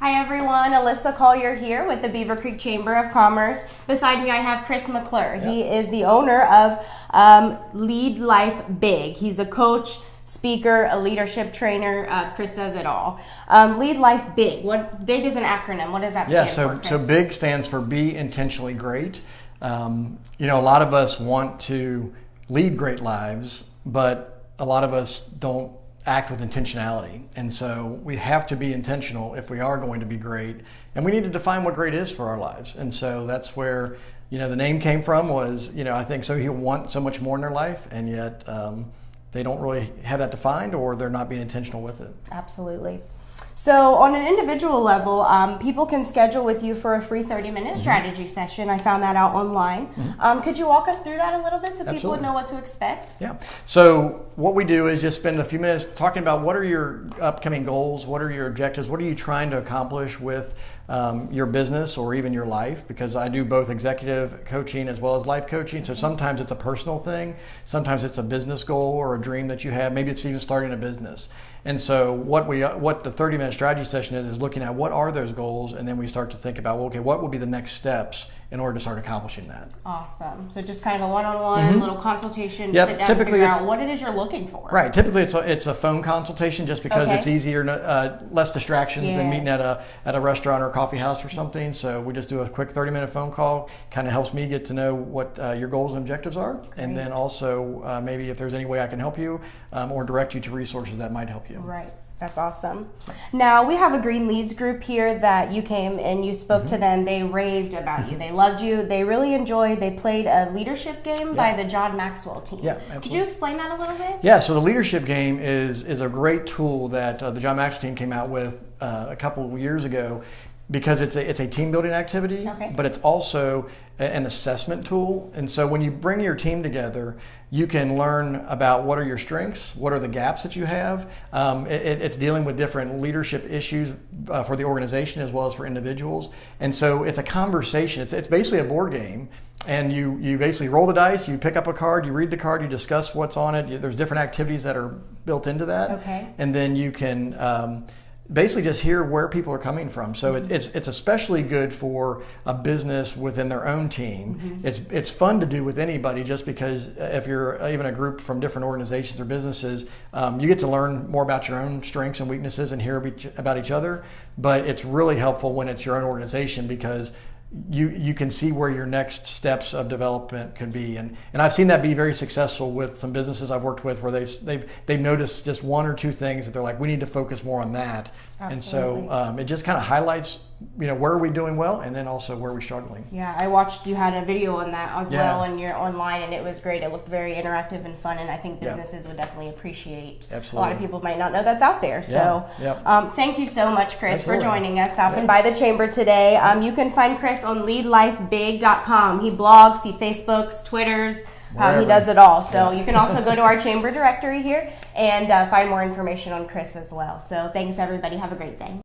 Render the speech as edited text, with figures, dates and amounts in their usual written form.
Hi everyone, Alyssa Collier here with the Beaver Creek Chamber of Commerce. Beside me I have Chris McClure. Yep. He is the owner of Lead Life Big. He's a coach, speaker, a leadership trainer. Chris does it all. Lead Life Big. What BIG is an acronym. What does that stand for, Chris? So BIG stands for Be Intentionally Great. A lot of us want to lead great lives, but a lot of us don't act with intentionality. And so we have to be intentional if we are going to be great. And we need to define what great is for our lives. And so that's where, the name came from was, I think so people want so much more in their life, and yet they don't really have that defined, or they're not being intentional with it. Absolutely. So on an individual level, people can schedule with you for a free 30-minute strategy session. I found that out online. Could you walk us through that a little bit so people would know what to expect? Yeah. So what we do is just spend a few minutes talking about what are your upcoming goals, what are your objectives, what are you trying to accomplish with your business or even your life, because I do both executive coaching as well as life coaching. So sometimes it's a personal thing, sometimes it's a business goal or a dream that you have, maybe it's even starting a business. And so what the 30-minute strategy session is looking at what are those goals, and then we start to think about, what will be the next steps in order to start accomplishing that. Awesome. So just kind of a one-on-one little consultation, yep. Sit down and figure out what it is you're looking for. Right. Typically it's a phone consultation just because it's easier, less distractions than meeting at a restaurant or a coffee house or something. So we just do a quick 30-minute phone call. Kind of helps me get to know what your goals and objectives are. Great. And then also maybe if there's any way I can help you or direct you to resources that might help you. Right. That's awesome. Now, we have a Green Leads group here that you came and you spoke to them. They raved about you. They loved you. They really enjoyed. They played a leadership game by the John Maxwell team. Yeah, absolutely. Could you explain that a little bit? Yeah, so the leadership game is a great tool that the John Maxwell team came out with a couple of years ago, because it's a team building activity, but it's also an assessment tool. And so when you bring your team together, you can learn about what are your strengths, what are the gaps that you have. It's dealing with different leadership issues for the organization as well as for individuals. And so it's a conversation. It's basically a board game. And you basically roll the dice, you pick up a card, you read the card, you discuss what's on it. There's different activities that are built into that. Okay. And then you can basically just hear where people are coming from. So it's especially good for a business within their own team. It's fun to do with anybody, just because if you're even a group from different organizations or businesses, you get to learn more about your own strengths and weaknesses and hear about each other. But it's really helpful when it's your own organization, because you can see where your next steps of development could be, and I've seen that be very successful with some businesses I've worked with, where they've noticed just one or two things that they're like, we need to focus more on that. Absolutely. And so it just kind of highlights where are we doing well, and then also where we're struggling. Yeah, I watched you had a video on that as well, and you're online, and it was great. It looked very interactive and fun, and I think businesses would definitely appreciate. Absolutely. A lot of people might not know that's out there. So thank you so much, Chris, for joining us, stopping by the chamber today. You can find Chris on leadlifebig.com. He blogs, he Facebooks, Twitters. He does it all. So you can also go to our chamber directory here and find more information on Chris as well. So thanks, everybody. Have a great day.